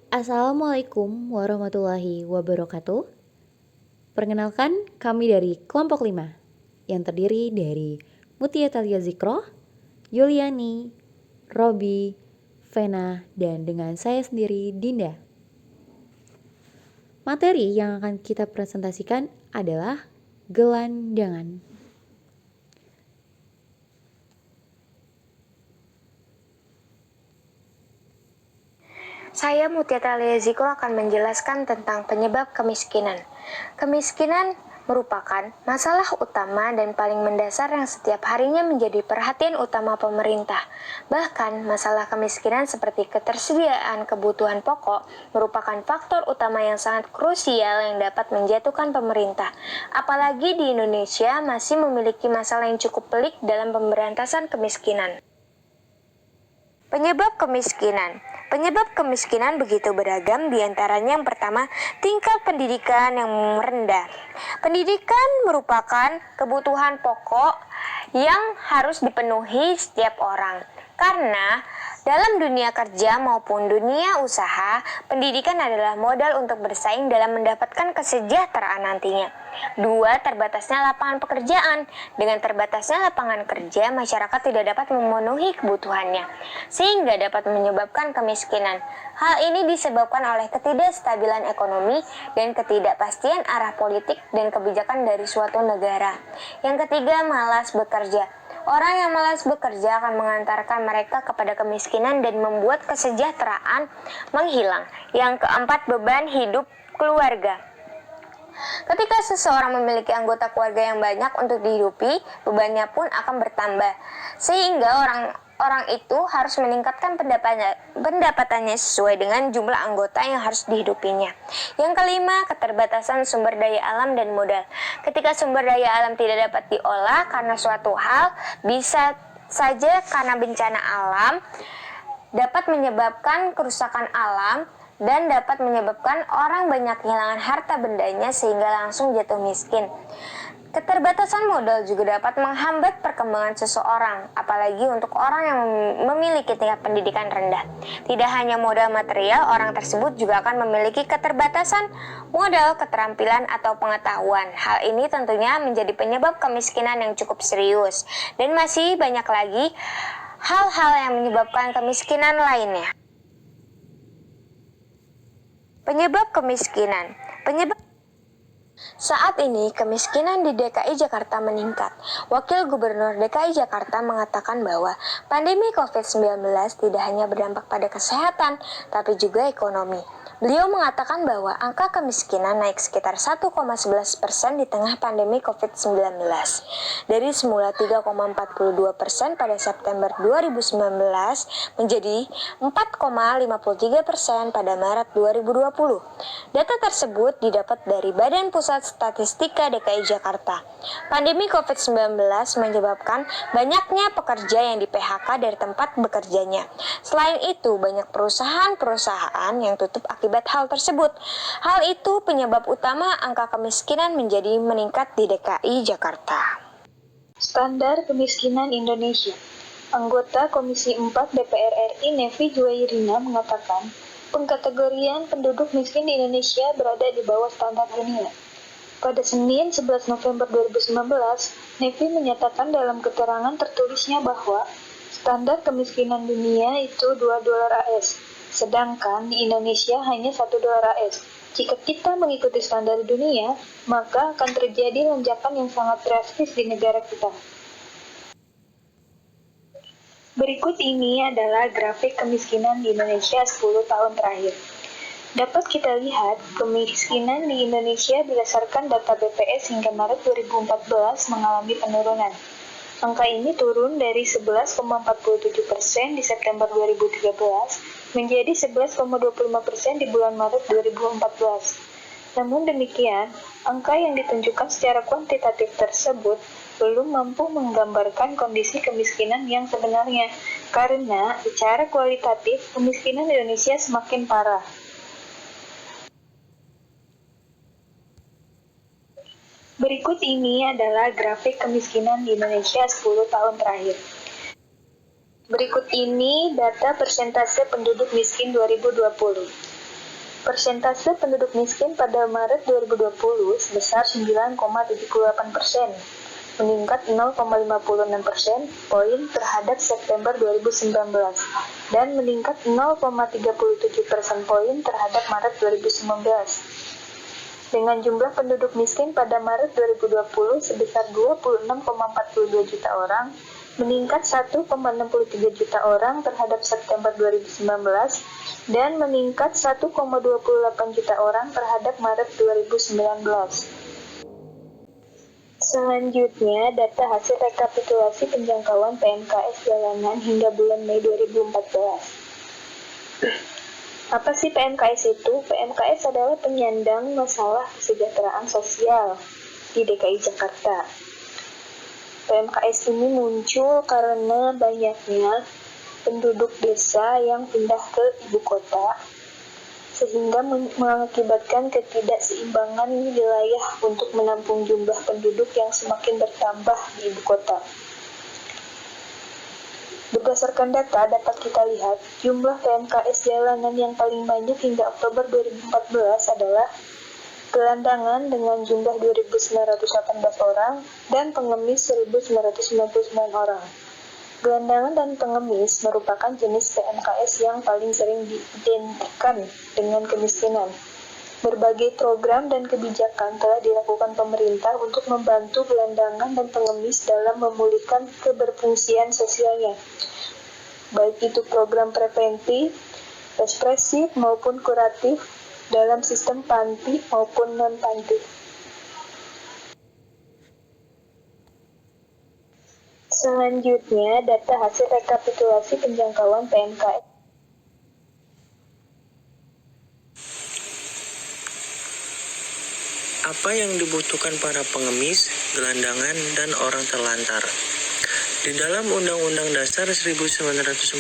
Assalamualaikum warahmatullahi wabarakatuh. Perkenalkan, kami dari kelompok 5 yang terdiri dari Mutia Talia Zikro, Yuliani, Robi, Vena, dan dengan saya sendiri, Dinda. Materi yang akan kita presentasikan adalah gelandangan. Saya Mutia Talia Zikro akan menjelaskan tentang penyebab kemiskinan. Kemiskinan merupakan masalah utama dan paling mendasar yang setiap harinya menjadi perhatian utama pemerintah. Bahkan, masalah kemiskinan seperti ketersediaan kebutuhan pokok merupakan faktor utama yang sangat krusial yang dapat menjatuhkan pemerintah. Apalagi di Indonesia masih memiliki masalah yang cukup pelik dalam pemberantasan kemiskinan. Penyebab kemiskinan. Penyebab kemiskinan begitu beragam, diantaranya yang pertama, tingkat pendidikan yang rendah. Pendidikan merupakan kebutuhan pokok yang harus dipenuhi setiap orang. Karena dalam dunia kerja maupun dunia usaha, pendidikan adalah modal untuk bersaing dalam mendapatkan kesejahteraan nantinya. 2. Terbatasnya lapangan pekerjaan. Dengan terbatasnya lapangan kerja, masyarakat tidak dapat memenuhi kebutuhannya, sehingga dapat menyebabkan kemiskinan. Hal ini disebabkan oleh ketidakstabilan ekonomi dan ketidakpastian arah politik dan kebijakan dari suatu negara. Yang ketiga, malas bekerja. Orang yang malas bekerja akan mengantarkan mereka kepada kemiskinan dan membuat kesejahteraan menghilang. Yang keempat, beban hidup keluarga. Ketika seseorang memiliki anggota keluarga yang banyak untuk dihidupi, bebannya pun akan bertambah. Sehingga orang itu harus meningkatkan pendapatannya sesuai dengan jumlah anggota yang harus dihidupinya. Yang kelima, keterbatasan sumber daya alam dan modal. Ketika sumber daya alam tidak dapat diolah karena suatu hal, bisa saja karena bencana alam, dapat menyebabkan kerusakan alam, dan dapat menyebabkan orang banyak kehilangan harta bendanya sehingga langsung jatuh miskin. Keterbatasan modal juga dapat menghambat perkembangan seseorang, apalagi untuk orang yang memiliki tingkat pendidikan rendah. Tidak hanya modal material, orang tersebut juga akan memiliki keterbatasan modal, keterampilan, atau pengetahuan. Hal ini tentunya menjadi penyebab kemiskinan yang cukup serius, dan masih banyak lagi hal-hal yang menyebabkan kemiskinan lainnya. Penyebab kemiskinan. Saat ini, kemiskinan di DKI Jakarta meningkat. Wakil Gubernur DKI Jakarta mengatakan bahwa pandemi COVID-19 tidak hanya berdampak pada kesehatan, tapi juga ekonomi. Beliau mengatakan bahwa angka kemiskinan naik sekitar 1,11% di tengah pandemi COVID-19. Dari semula 3,42% pada September 2019 menjadi 4,53% pada Maret 2020. Data tersebut didapat dari Badan Pusat Statistika DKI Jakarta. Pandemi COVID-19 menyebabkan banyaknya pekerja yang di-PHK dari tempat bekerjanya. Selain itu, banyak perusahaan-perusahaan yang tutup akibat hal tersebut. Hal itu penyebab utama angka kemiskinan menjadi meningkat di DKI Jakarta. Standar Kemiskinan Indonesia. Anggota Komisi 4 DPR RI Nevi Juwairina mengatakan, pengkategorian penduduk miskin di Indonesia berada di bawah standar dunia. Pada Senin 11 November 2019, Nevi menyatakan dalam keterangan tertulisnya bahwa standar kemiskinan dunia itu $2 AS, sedangkan di Indonesia hanya $1 AS. Jika kita mengikuti standar dunia, maka akan terjadi lonjakan yang sangat drastis di negara kita. Berikut ini adalah grafik kemiskinan di Indonesia 10 tahun terakhir. Dapat kita lihat, kemiskinan di Indonesia berdasarkan data BPS hingga Maret 2014 mengalami penurunan. Angka ini turun dari 11,47% di September 2013 menjadi 11,25% di bulan Maret 2014. Namun demikian, angka yang ditunjukkan secara kuantitatif tersebut belum mampu menggambarkan kondisi kemiskinan yang sebenarnya, karena secara kualitatif kemiskinan Indonesia semakin parah. Berikut ini adalah grafik kemiskinan di Indonesia 10 tahun terakhir. Berikut ini data persentase penduduk miskin 2020. Persentase penduduk miskin pada Maret 2020 sebesar 9,78%, meningkat 0,56% poin terhadap September 2019 dan meningkat 0,37% poin terhadap Maret 2019. Dengan jumlah penduduk miskin pada Maret 2020 sebesar 26,42 juta orang, meningkat 1,63 juta orang terhadap September 2019 dan meningkat 1,28 juta orang terhadap Maret 2019. Selanjutnya, data hasil rekapitulasi penjangkauan PMKS jalanan hingga bulan Mei 2014. Apa sih PMKS itu? PMKS adalah penyandang masalah kesejahteraan sosial di DKI Jakarta. PMKS ini muncul karena banyaknya penduduk desa yang pindah ke ibu kota, sehingga mengakibatkan ketidakseimbangan wilayah untuk menampung jumlah penduduk yang semakin bertambah di ibu kota. Berdasarkan data dapat kita lihat, jumlah PMKS jalanan yang paling banyak hingga Oktober 2014 adalah gelandangan dengan jumlah 2.918 orang dan pengemis 1.999 orang. Gelandangan dan pengemis merupakan jenis PMKS yang paling sering diidentikan dengan kemiskinan. Berbagai program dan kebijakan telah dilakukan pemerintah untuk membantu gelandangan dan pengemis dalam memulihkan keberfungsian sosialnya, baik itu program preventif, represif maupun kuratif dalam sistem panti maupun non-panti. Selanjutnya, data hasil rekapitulasi penjangkauan PMKS. Apa yang dibutuhkan para pengemis, gelandangan, dan orang terlantar? Di dalam Undang-Undang Dasar 1945,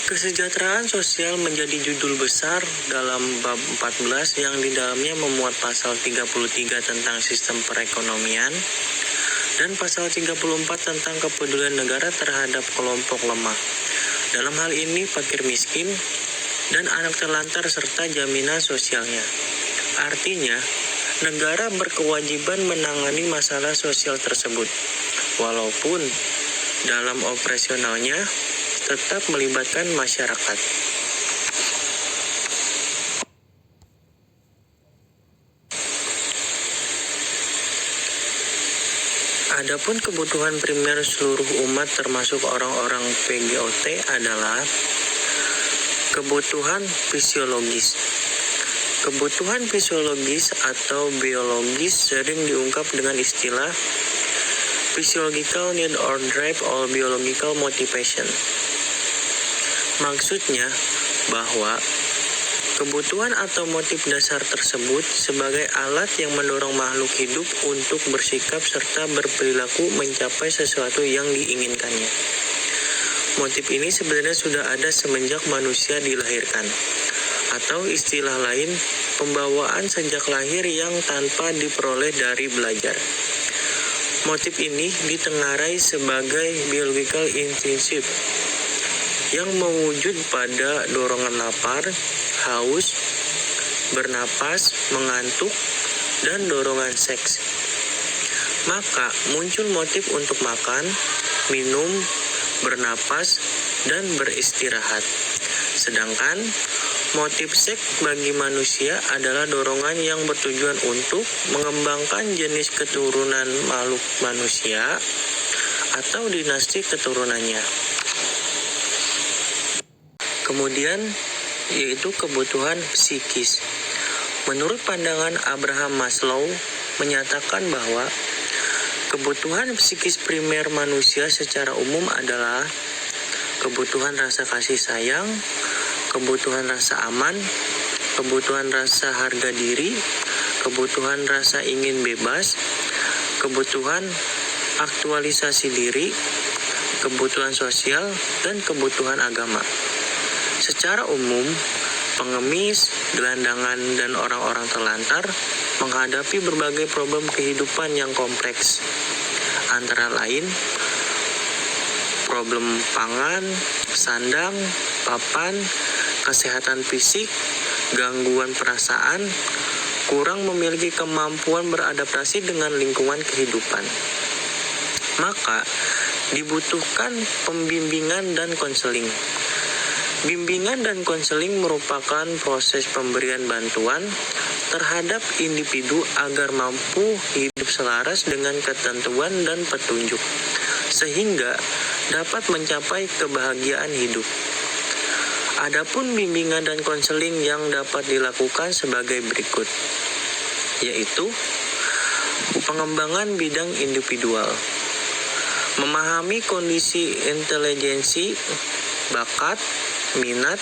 kesejahteraan sosial menjadi judul besar dalam bab 14 yang di dalamnya memuat pasal 33 tentang sistem perekonomian dan pasal 34 tentang kepedulian negara terhadap kelompok lemah. Dalam hal ini fakir miskin dan anak terlantar serta jaminan sosialnya. Artinya, negara berkewajiban menangani masalah sosial tersebut, walaupun dalam operasionalnya tetap melibatkan masyarakat. Adapun kebutuhan primer seluruh umat termasuk orang-orang PGOT adalah kebutuhan fisiologis. Kebutuhan fisiologis atau biologis sering diungkap dengan istilah physiological need or drive or biological motivation. Maksudnya bahwa kebutuhan atau motif dasar tersebut sebagai alat yang mendorong makhluk hidup untuk bersikap serta berperilaku mencapai sesuatu yang diinginkannya. Motif ini sebenarnya sudah ada semenjak manusia dilahirkan. Atau istilah lain, pembawaan sejak lahir yang tanpa diperoleh dari belajar. Motif ini ditengarai sebagai biological intrinsic yang mewujud pada dorongan lapar, haus, bernapas, mengantuk, dan dorongan seks. Maka muncul motif untuk makan, minum, bernapas, dan beristirahat. Sedangkan motif seks bagi manusia adalah dorongan yang bertujuan untuk mengembangkan jenis keturunan makhluk manusia atau dinasti keturunannya. Kemudian, yaitu kebutuhan psikis. Menurut pandangan Abraham Maslow, menyatakan bahwa kebutuhan psikis primer manusia secara umum adalah kebutuhan rasa kasih sayang, kebutuhan rasa aman, kebutuhan rasa harga diri, kebutuhan rasa ingin bebas, kebutuhan aktualisasi diri, kebutuhan sosial, dan kebutuhan agama. Secara umum, pengemis, gelandangan, dan orang-orang terlantar menghadapi berbagai problem kehidupan yang kompleks, antara lain problem pangan, sandang, papan, kesehatan fisik, gangguan perasaan, kurang memiliki kemampuan beradaptasi dengan lingkungan kehidupan. Maka, dibutuhkan pembimbingan dan konseling. Bimbingan dan konseling merupakan proses pemberian bantuan terhadap individu agar mampu hidup selaras dengan ketentuan dan petunjuk, sehingga dapat mencapai kebahagiaan hidup. Adapun bimbingan dan konseling yang dapat dilakukan sebagai berikut, yaitu pengembangan bidang individual, memahami kondisi intelijensi, bakat, minat,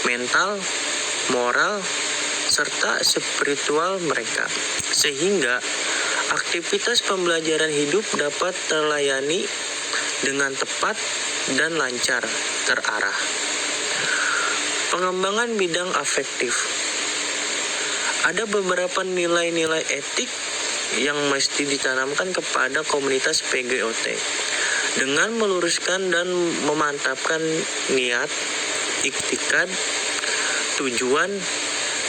mental, moral, serta spiritual mereka, sehingga aktivitas pembelajaran hidup dapat terlayani dengan tepat dan lancar terarah. Pengembangan bidang afektif. Ada beberapa nilai-nilai etik yang mesti ditanamkan kepada komunitas PGOT dengan meluruskan dan memantapkan niat, iktikad, tujuan,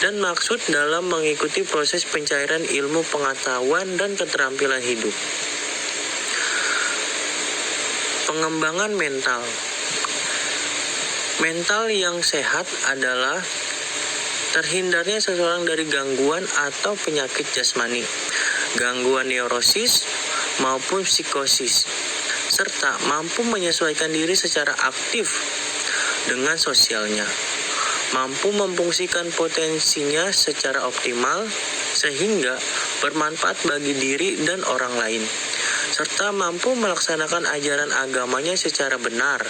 dan maksud dalam mengikuti proses pencairan ilmu pengetahuan dan keterampilan hidup. Pengembangan mental. Mental yang sehat adalah terhindarnya seseorang dari gangguan atau penyakit jasmani, gangguan neurosis maupun psikosis, serta mampu menyesuaikan diri secara aktif dengan sosialnya, mampu memfungsikan potensinya secara optimal sehingga bermanfaat bagi diri dan orang lain, serta mampu melaksanakan ajaran agamanya secara benar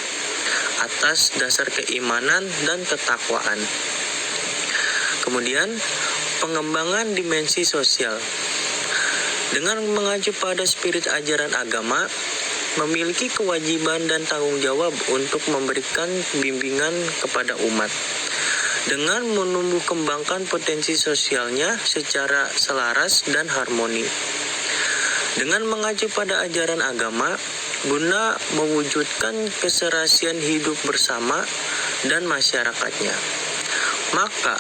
atas dasar keimanan dan ketakwaan. Kemudian, pengembangan dimensi sosial. Dengan mengacu pada spirit ajaran agama, memiliki kewajiban dan tanggung jawab untuk memberikan bimbingan kepada umat dengan menumbuh kembangkan potensi sosialnya secara selaras dan harmoni. Dengan mengacu pada ajaran agama, guna mewujudkan keserasian hidup bersama dan masyarakatnya. Maka,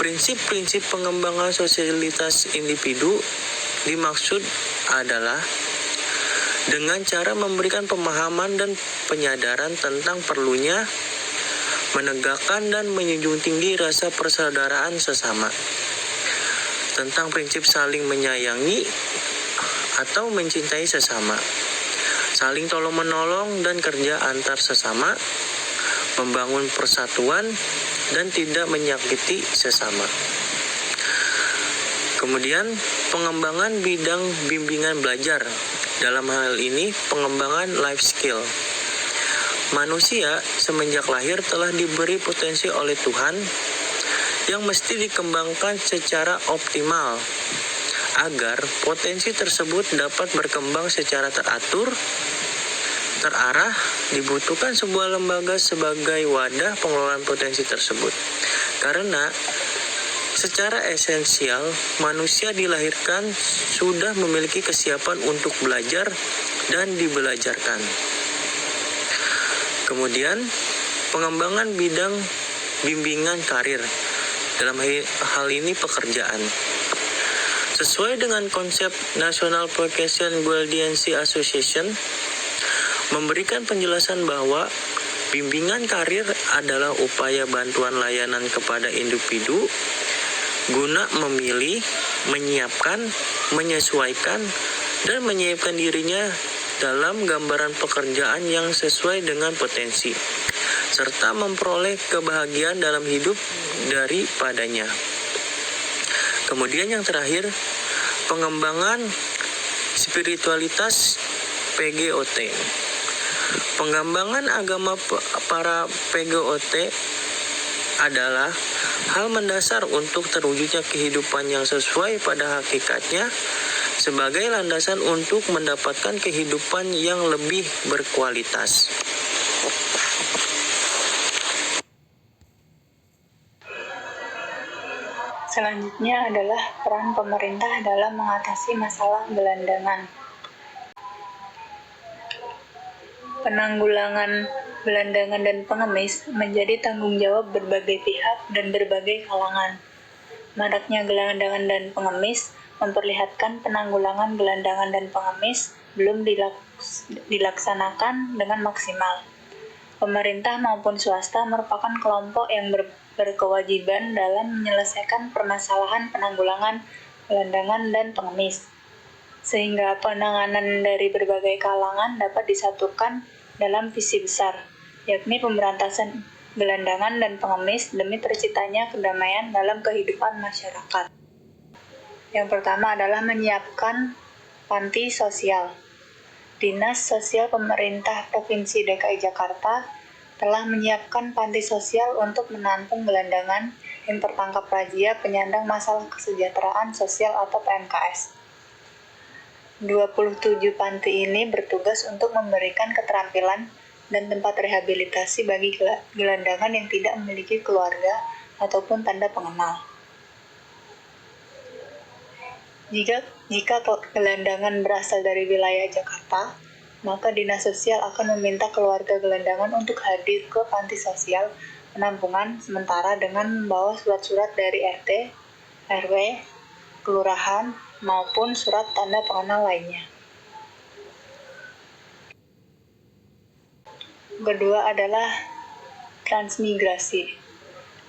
prinsip-prinsip pengembangan sosialitas individu dimaksud adalah dengan cara memberikan pemahaman dan penyadaran tentang perlunya menegakkan dan menjunjung tinggi rasa persaudaraan sesama, tentang prinsip saling menyayangi atau mencintai sesama, saling tolong-menolong dan kerja antar sesama, membangun persatuan dan tidak menyakiti sesama. Kemudian, pengembangan bidang bimbingan belajar. Dalam hal ini, pengembangan life skill. Manusia semenjak lahir telah diberi potensi oleh Tuhan yang mesti dikembangkan secara optimal agar potensi tersebut dapat berkembang secara teratur, terarah. Dibutuhkan sebuah lembaga sebagai wadah pengelolaan potensi tersebut. Karena secara esensial, manusia dilahirkan sudah memiliki kesiapan untuk belajar dan dibelajarkan. Kemudian, pengembangan bidang bimbingan karir, dalam hal ini pekerjaan. Sesuai dengan konsep National Vocation Guardianship Association, memberikan penjelasan bahwa bimbingan karir adalah upaya bantuan layanan kepada individu guna memilih, menyiapkan, menyesuaikan, dan menyiapkan dirinya dalam gambaran pekerjaan yang sesuai dengan potensi, serta memperoleh kebahagiaan dalam hidup daripadanya. Kemudian yang terakhir, pengembangan spiritualitas PGOT. Pengembangan agama para PGOT adalah hal mendasar untuk terwujudnya kehidupan yang sesuai pada hakikatnya sebagai landasan untuk mendapatkan kehidupan yang lebih berkualitas. Selanjutnya adalah peran pemerintah dalam mengatasi masalah gelandangan. Penanggulangan gelandangan dan pengemis menjadi tanggung jawab berbagai pihak dan berbagai kalangan. Maraknya gelandangan dan pengemis memperlihatkan penanggulangan gelandangan dan pengemis belum dilaksanakan dengan maksimal. Pemerintah maupun swasta merupakan kelompok yang berkewajiban dalam menyelesaikan permasalahan penanggulangan gelandangan dan pengemis, sehingga penanganan dari berbagai kalangan dapat disatukan dalam visi besar, yakni pemberantasan gelandangan dan pengemis demi terciptanya kedamaian dalam kehidupan masyarakat. Yang pertama adalah menyiapkan panti sosial. Dinas Sosial Pemerintah Provinsi DKI Jakarta telah menyiapkan panti sosial untuk menampung gelandangan yang tertangkap razia penyandang masalah kesejahteraan sosial atau PMKS. 27 panti ini bertugas untuk memberikan keterampilan dan tempat rehabilitasi bagi gelandangan yang tidak memiliki keluarga ataupun tanda pengenal. Jika gelandangan berasal dari wilayah Jakarta, maka Dinas Sosial akan meminta keluarga gelandangan untuk hadir ke panti sosial penampungan sementara dengan membawa surat-surat dari RT, RW, kelurahan, maupun surat tanda pengenal lainnya. Kedua adalah transmigrasi.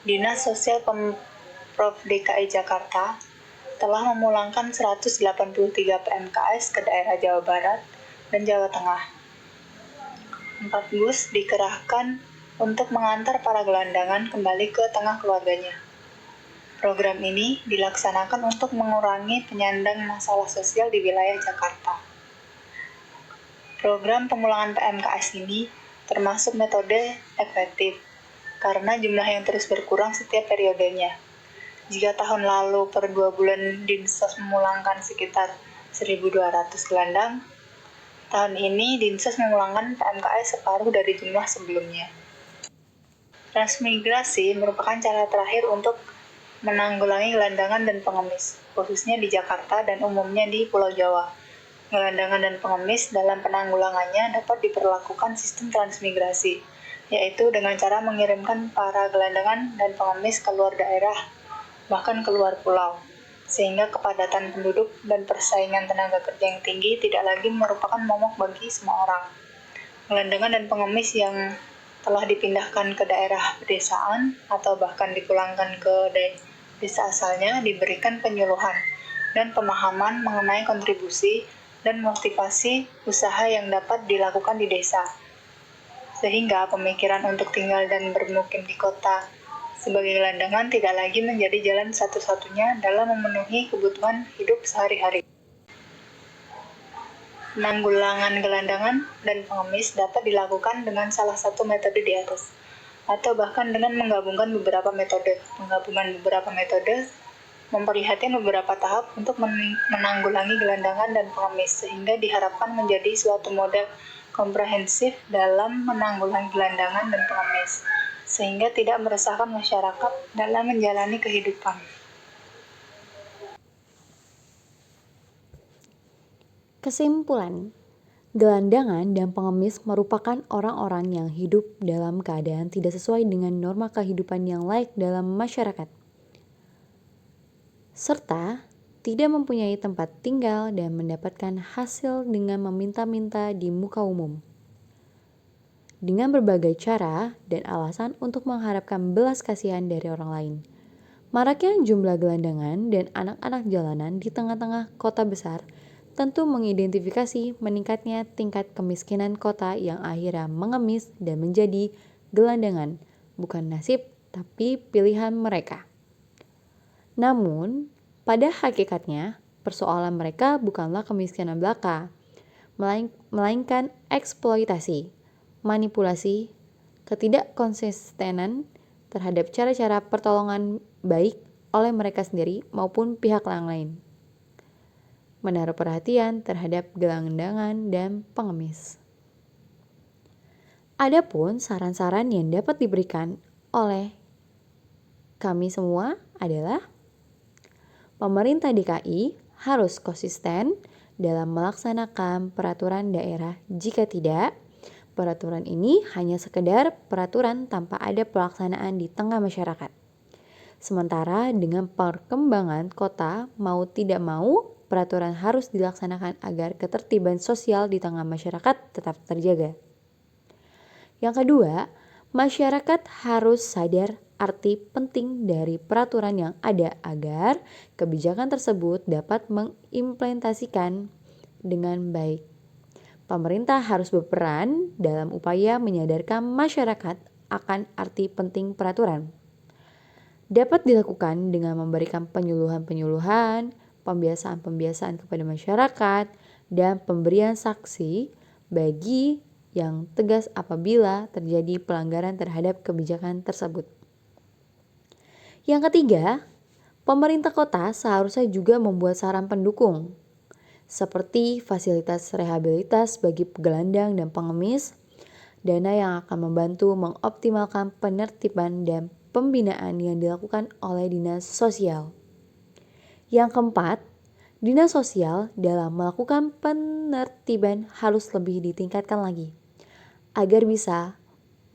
Dinas Sosial Pemprov DKI Jakarta telah memulangkan 183 PMKS ke daerah Jawa Barat dan Jawa Tengah. 4 bus dikerahkan untuk mengantar para gelandangan kembali ke tengah keluarganya. Program ini dilaksanakan untuk mengurangi penyandang masalah sosial di wilayah Jakarta. Program pemulangan PMKS ini termasuk metode efektif karena jumlah yang terus berkurang setiap periodenya. Jika tahun lalu per 2 bulan Dinsos memulangkan sekitar 1.200 gelandang, tahun ini Dinsos memulangkan PMKS separuh dari jumlah sebelumnya. Transmigrasi merupakan cara terakhir untuk menanggulangi gelandangan dan pengemis, khususnya di Jakarta dan umumnya di Pulau Jawa. Gelandangan dan pengemis dalam penanggulangannya dapat diperlakukan sistem transmigrasi, yaitu dengan cara mengirimkan para gelandangan dan pengemis keluar daerah, bahkan keluar pulau, sehingga kepadatan penduduk dan persaingan tenaga kerja yang tinggi tidak lagi merupakan momok bagi semua orang. Gelandangan dan pengemis yang telah dipindahkan ke daerah pedesaan atau bahkan dipulangkan ke desa asalnya diberikan penyuluhan dan pemahaman mengenai kontribusi dan motivasi usaha yang dapat dilakukan di desa, sehingga pemikiran untuk tinggal dan bermukim di kota sebagai gelandangan tidak lagi menjadi jalan satu-satunya dalam memenuhi kebutuhan hidup sehari-hari. Penanggulangan gelandangan dan pengemis dapat dilakukan dengan salah satu metode di atas, atau bahkan dengan menggabungkan beberapa metode. Penggabungan beberapa metode memperlihatkan beberapa tahap untuk menanggulangi gelandangan dan pengemis, sehingga diharapkan menjadi suatu model komprehensif dalam menanggulangi gelandangan dan pengemis, sehingga tidak meresahkan masyarakat dalam menjalani kehidupan. Kesimpulan, gelandangan dan pengemis merupakan orang-orang yang hidup dalam keadaan tidak sesuai dengan norma kehidupan yang layak dalam masyarakat, serta tidak mempunyai tempat tinggal dan mendapatkan hasil dengan meminta-minta di muka umum. Dengan berbagai cara dan alasan untuk mengharapkan belas kasihan dari orang lain. Maraknya jumlah gelandangan dan anak-anak jalanan di tengah-tengah kota besar tentu mengidentifikasi meningkatnya tingkat kemiskinan kota yang akhirnya mengemis dan menjadi gelandangan, bukan nasib tapi pilihan mereka. Namun, pada hakikatnya, persoalan mereka bukanlah kemiskinan belaka, melainkan eksploitasi, manipulasi, ketidakkonsistenan terhadap cara-cara pertolongan baik oleh mereka sendiri maupun pihak yang lain. Menaruh perhatian terhadap gelandangan dan pengemis. Adapun saran-saran yang dapat diberikan oleh kami semua adalah pemerintah DKI harus konsisten dalam melaksanakan peraturan daerah. Jika tidak, peraturan ini hanya sekedar peraturan tanpa ada pelaksanaan di tengah masyarakat. Sementara dengan perkembangan kota, mau tidak mau, peraturan harus dilaksanakan agar ketertiban sosial di tengah masyarakat tetap terjaga. Yang kedua, masyarakat harus sadar arti penting dari peraturan yang ada agar kebijakan tersebut dapat mengimplementasikan dengan baik. Pemerintah harus berperan dalam upaya menyadarkan masyarakat akan arti penting peraturan. Dapat dilakukan dengan memberikan penyuluhan-penyuluhan, pembiasaan-pembiasaan kepada masyarakat, dan pemberian sanksi bagi yang tegas apabila terjadi pelanggaran terhadap kebijakan tersebut. Yang ketiga, pemerintah kota seharusnya juga membuat saran pendukung, seperti fasilitas rehabilitas bagi pegelandang dan pengemis, dana yang akan membantu mengoptimalkan penertiban dan pembinaan yang dilakukan oleh dinas sosial. Yang keempat, dinas sosial dalam melakukan penertiban harus lebih ditingkatkan lagi, agar bisa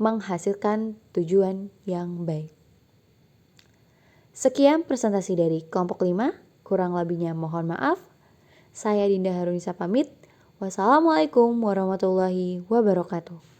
menghasilkan tujuan yang baik. Sekian presentasi dari kelompok 5, kurang lebihnya mohon maaf. Saya Dinda Harunisa pamit. Wassalamualaikum warahmatullahi wabarakatuh.